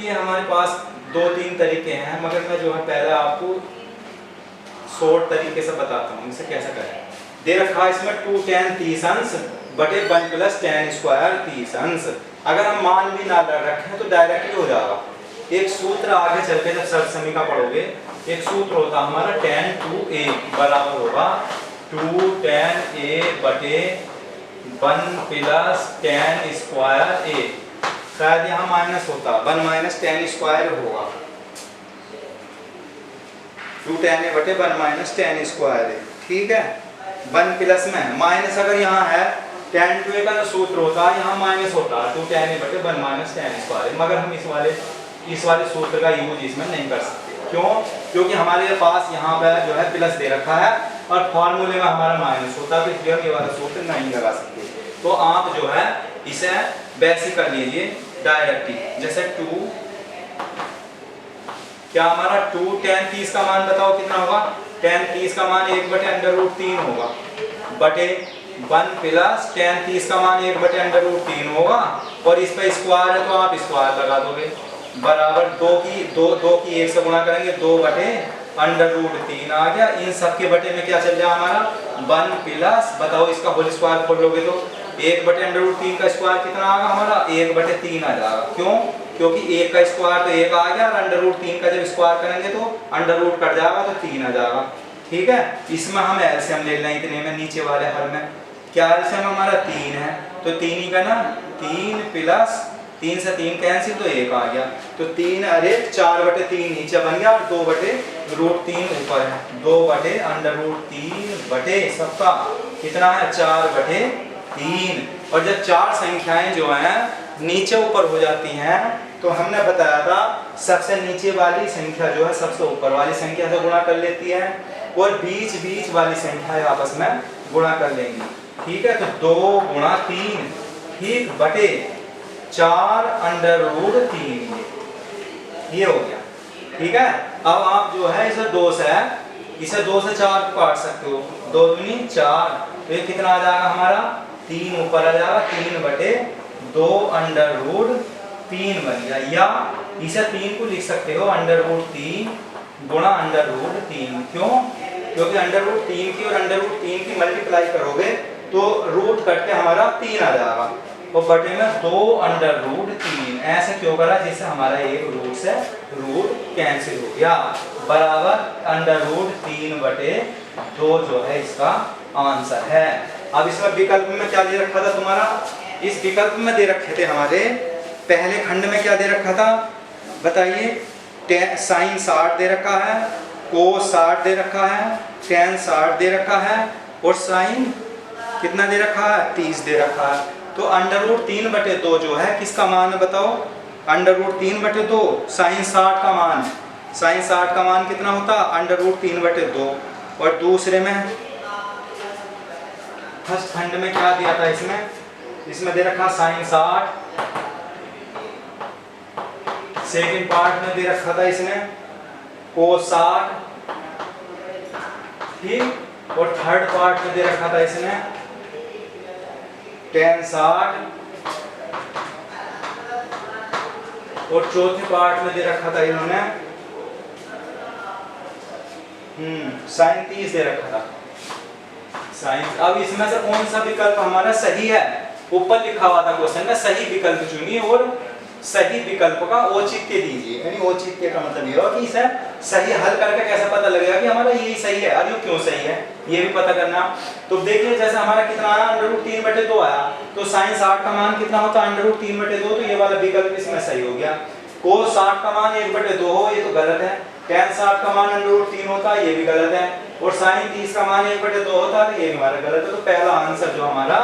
ये हमारे पास दो तीन तरीके हैं, मगर मैं जो है पहले आपको शॉर्ट तरीके से बताता हूँ इसे कैसे करें। दे रखा है इसमें 2 tan 30 अंश बटे 1 + tan स्क्वायर 30 अंश। अगर हम मान भी ना रखें तो डायरेक्टली हो जाएगा। एक सूत्र आगे चल के जब सर्व समीकरण पढ़ोगे, एक सूत्र होता हमारा tan 2a बराबर होगा 2 tan a बटे 1 + tan स्क्वायर a। शायद यहाँ माइनस होता 1 - tan स्क्वायर होगा 2 tan a बटे 1 - tan स्क्वायर a। ठीक है, 1 प्लस में माइनस अगर यहाँ है tan 2a का जो सूत्र होता है यहाँ माइनस होता है 2 tan a बटे 1 - tan स्क्वायर a। मगर हम इस वाले सूत्र का यूज इसमें नहीं कर सकते। क्यों? क्योंकि हमारे पास यहाँ पर जो है प्लस दे रखा है और फॉर्मूले में हमारा माइनस होता है, तो इसलिए हम ये वाला सूत्र नहीं लगा सकते। तो आप जो है इसे वैसे कर लीजिए डायरेक्टली, जैसे 2 क्या हमारा 2 tan 30 का मान बताओ कितना होगा। tan 30 का मान 1/√3 होगा बटे 1 + tan 30 का मान 1/√3 होगा और इस पे स्क्वायर है तो आप स्क्वायर लगा दोगे बराबर 2 की 1 से गुणा करेंगे 2/√3 आ गया। इन सब के बटे में क्या चल जाएगा हमारा 1 प्लस बताओ इसका होल स्क्वायर खोल लोगे तो 1/√3 का स्क्वायर कितना आएगा हमारा 1/3 आ जाएगा। क्यों? क्योंकि 1 का स्क्वायर तो 1 आ गया और √3 का जब स्क्वायर करेंगे तो अंडर रूट कट जाएगा तो 3 आ जाएगा। ठीक है, इसमें हम एलसीएम ले लें इतने में, नीचे वाले हर में क्या एलसीएम हमारा 3 है तो 3 ही का ना 3 प्लस 3 से 3 कैंसिल तो 1 आ गया तो 3 अरे 4/3 नीचे बन गया और 2/√3 ऊपर है 2/√3 बटे सबका कितना है 4/3। और जब चार संख्याएं जो हैं नीचे ऊपर हो जाती हैं तो हमने बताया था सबसे नीचे वाली संख्या जो है सबसे ऊपर वाली संख्या से गुणा कर लेती है और बीच वाली संख्या आपस में गुणा कर लेंगी। ठीक है, तो 2 × 3 ठीक बटे 4/√3 ये हो गया। ठीक है, अब आप जो है इसे 2 से 4 काट सकते हो 2 दूनी 4 तो ये कितना आ जाएगा हमारा 3 ऊपर आ जाएगा 3/2√3 बन गया। या इसे 3 को लिख सकते हो √3 गुणा √3। क्यों? क्योंकि √3 की और √3 की मल्टीप्लाई करोगे तो रूट कट के हमारा 3 आ जाएगा और बटे में 2/√3। ऐसे क्यों करा जिससे हमारा एक रूट से रूट कैंसिल हो गया बराबर √3/2 जो है इसका आंसर है। अब इसमें विकल्प में क्या दे रखा था तुम्हारा, इस विकल्प में दे रखे थे हमारे पहले खंड में क्या दे रखा था बताइए। साइन 60 दे रखा है, कोस 60 दे रखा है, tan 60 दे रखा है और साइन कितना दे रखा है 30 दे रखा है। तो √3/2 जो है किसका मान है बताओ √3/2 साइन 60 का मान। साइन 60 का मान कितना होता √3/2 और दूसरे में फर्स्ट खंड में क्या दिया था इसमें दे रखा साइन 60, सेकंड पार्ट में दे रखा था इसमें कोस 60 ठीक और थर्ड पार्ट में दे रखा था इसमें tan 60 और चौथे पार्ट में दे रखा था इन्होंने साइन 30 दे रखा था साइन। अब इसमें से कौन सा विकल्प हमारा सही है, ऊपर लिखा हुआ था क्वेश्चन में सही विकल्प चुनिए और सही विकल्प का औचित्य दीजिए। यानी औचित्य का मतलब ये हो कि इसे सही हल करके कैसे पता लगेगा कि हमारा यही सही है और ये क्यों सही है ये भी पता करना। तो देखिए जैसे हमारा कितना आया √3/2 आया तो साइन 60 का मान कितना होता है √3/2 तो ये वाला विकल्प इसमें सही हो गया। कोस 60 का मान 1/2 हो ये तो गलत है, tan 60 का मान √3 होता है ये भी गलत है और साइन 30 का मान 1/2 होता है ये हमारा गलत है। तो पहला आंसर जो हमारा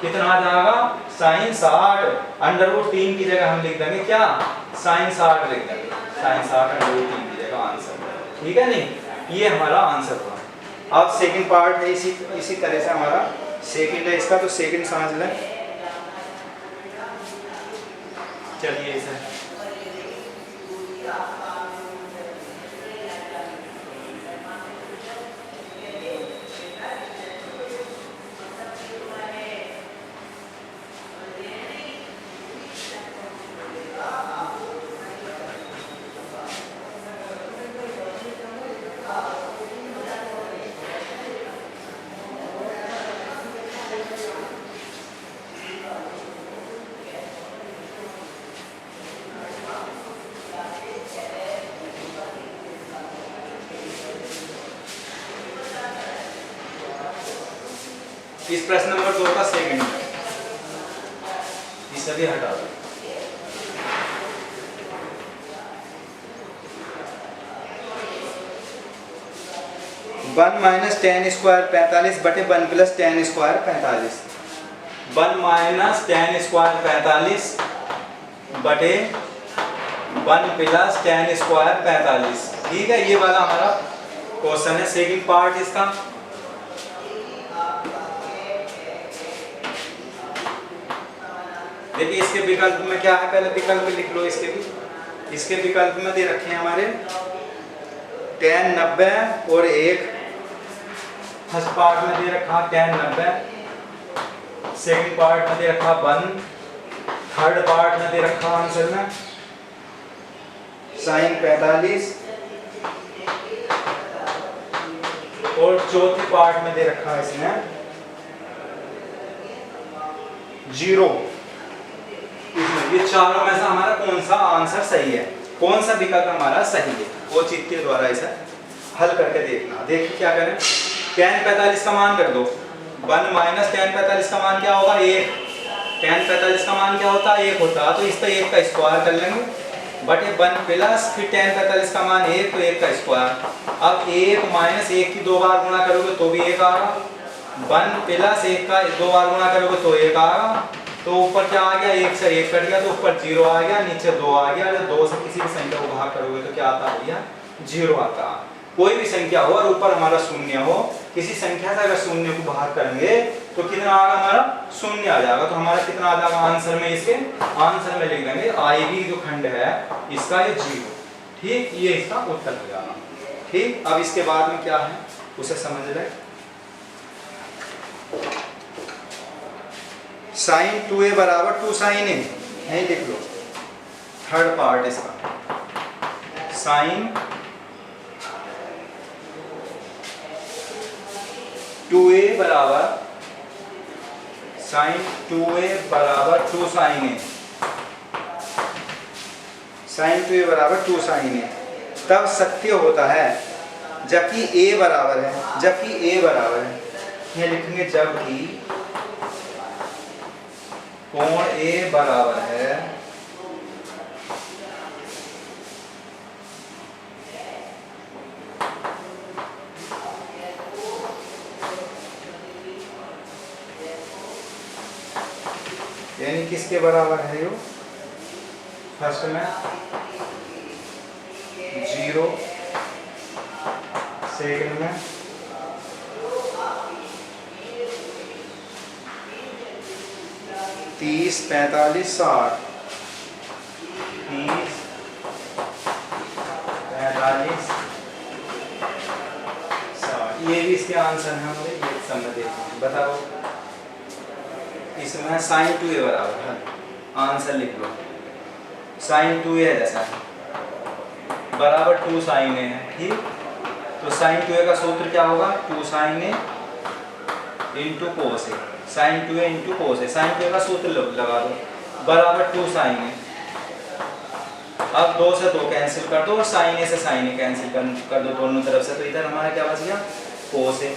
कितना आ जाएगा साइन 60 √3 की जगह हम लिख देंगे क्या साइन 60 लिख देंगे, साइन 60 √3 की जगह आंसर। ठीक है नहीं, ये हमारा आंसर हुआ। अब सेकंड पार्ट है इसी तरह से हमारा सेकंड है इसका, तो सेकंड समझ लें। चलिए इसे इस प्रश्न नंबर 2 का सेकंड है, इसे भी हटा दो। वन माइनस टेन स्क्वायर 45 बटे 1 plus ten square 45। 1 minus ten square 45 बटे 1 प्लस टेन स्क्वायर 45। ठीक है, ये वाला हमारा क्वेश्चन है। सेकंड पार्ट इसका, देखिए इसके विकल्प में क्या है, पहले विकल्प लिख लो। इसके विकल्प में दे रखे हैं हमारे tan 90 और 1। फर्स्ट पार्ट में दे रखा tan 90, सेकंड पार्ट में दे रखा 1, थर्ड पार्ट में दे रखा आंसर में sin 45 और चौथे पार्ट में दे रखा है इसमें 0। इसमें ये चारों में से हमारा कौन सा आंसर सही है, कौन सा विकल्प हमारा सही है, वो चीज के द्वारा इसे हल करके देखना। देखिए क्या करें, tan 45 का मान कर दो। 1 माइनस tan 45 का मान क्या होगा, 1। tan 45 का मान क्या होता है, 1 होता है, तो इस पर 1 का स्क्वायर कर लेंगे बटे 1 प्लस फिर tan 45 का मान 1, तो 1 का स्क्वायर। अब 1 माइनस 1 की 2 बार गुणा करोगे तो भी 1 आएगा, 1 प्लस 1 का 2 बार गुणा करोगे तो 1 आएगा। तो ऊपर क्या आ गया, 1 से 1 कट गया तो ऊपर 0 आ गया, नीचे 2 आ गया। जब 2 से किसी भी संख्या को भाग करोगे तो क्या आता है, 0 आता है। कोई भी संख्या हो और ऊपर हमारा शून्य हो, किसी संख्या से अगर शून्य को भाग करेंगे तो कितना आएगा, हमारा शून्य आ जाएगा। तो हमारा कितना आ जाएगा आंसर में, इसके आंसर में लिख देंगे आईवी जो खंड है इसका ये 0। ठीक, ये इसका उत्तर हो जाएगा। ठीक, अब इसके बाद में क्या है उसे समझ लें। sin 2a बराबर 2 sin a, यही लिख लो थर्ड पार्ट इसका। sin 2a बराबर sin 2a बराबर 2 sin a, sin 2a बराबर 2 sin a तब सत्य होता है जबकि a बराबर है, जबकि a बराबर है, ये लिखेंगे जबकि कोण a बराबर है यानी किसके बराबर है, यो फर्स्ट में 0, सेकंड में 30, 45, 60, 30, 45, 60। ये भी इसके आंसर हैं हमारे, ये समझ देखते हैं। बताओ इसमें sin 2a बराबर है, आंसर लिख लो sin 2a जैसा है बराबर 2 sin a है। ठीक, तो sin 2a का सूत्र क्या होगा, 2 sin a into cos A, sin 2a into cos A. sin 2a का सूत्र लगा दो बराबर 2 sin a। अब 2 से 2 कैंसिल कर दो और sin a से sin a कैंसिल कर दो दोनों तरफ से, तो इधर हमारा क्या बच गया, कोस ए।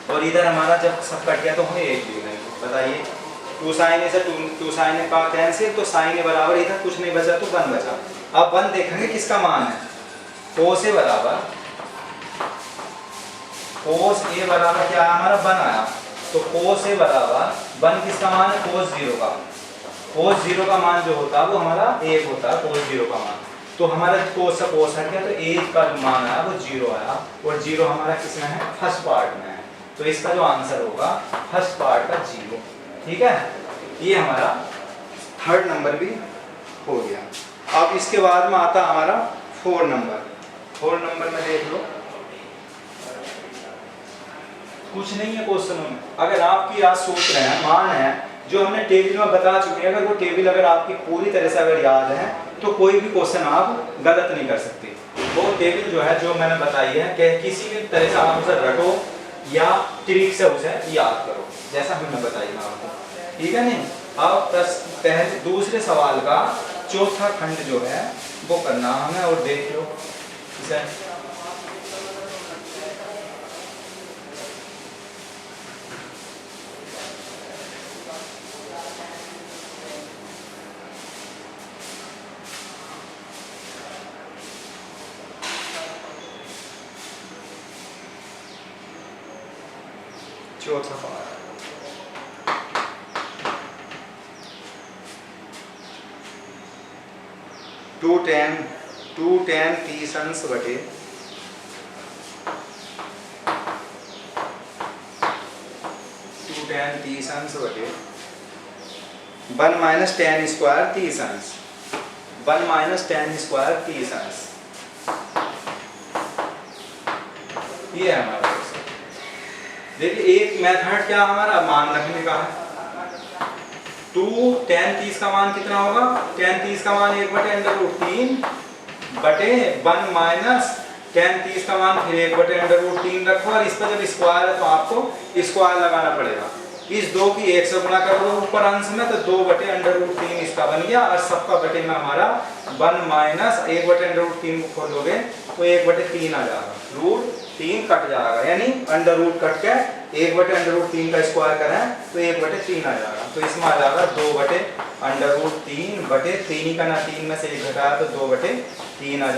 और इधर हमारा जब सब कट गया तो हमें 1 लिख देंगे। बताइए 2 sin a से 2 sin a का कैंसिल, तो sin a बराबर इधर कुछ नहीं बचा तो 1 बचा। अब 1 देखेंगे किसका मान है, कोस ए बराबर, कोस ए बराबर क्या है हमारा 1 आया, तो कोस ए बराबर 1 किसका मान है, कोस 0 का। कोस 0 का मान जो होता है वो हमारा 1 होता है, कोस 0 का मान। तो हमारा कोस से कोस हट गया तो 1 का मान आया वो 0 आया, और 0 हमारा किसमें है, फर्स्ट पार्ट में है। तो इसका जो आंसर होगा फर्स्ट पार्ट का 0। ठीक है, ये हमारा थर्ड नंबर भी हो गया। अब इसके बाद में आता हमारा 4 नंबर। 4 नंबर में देख लो, कुछ नहीं है क्वेश्चनों में। अगर आपकी याद सूत्र है, मान है जो हमने टेबल में बता चुके हैं, अगर वो टेबल अगर आपकी पूरी तरह से अगर याद है तो कोई भी क्वेश्चन आप गलत नहीं कर सकते। वो टेबल जो है जो मैंने बताई है कि किसी भी तरह से आप उसे रटो या ट्रिक से उसे याद करो, जैसा हमने बताई है आपको। ठीक है नहीं, अब पहले दूसरे सवाल का चौथा खंड जो है वो करना हमें, और देख लो इसे। चौथा पार्ट। टू टेन 30 अंश बटे 30 अंश बटे 1 माइनस टेन स्क्वायर 30 अंश, 1 माइनस टेन स्क्वायर 30 अंश। ये है हमारा क्वेश्चन। देखिए एक मेथड क्या हमारा मान रखने का है। 2 tan 30 का मान कितना होगा? tan 30 का मान 1/√3 बटे 1 माइनस tan 30 का मान फिर 1/√3 रखो, और इस पर जब स्क्वायर है तो आपको स्क्वायर लगाना पड़ेगा। इस 2 की 1 से गुणा कर दो ऊपर अंश में, तो 2/√3 इसका बन गया, और सबका बटे में हमारा 1 माइनस 1/√3 को खोलोगे तो 1/3 आ जाएगा, √3 कट जाएगा, यानी अंडर रूट कट के 1/√3 का स्क्वायर करें तो 1/3 आ जाएगा। तो इसमें आ जाएगा 2/√3 बटे 3 ही का ना, 3 में से 1 घटाया तो 2/3 आ जाएगा।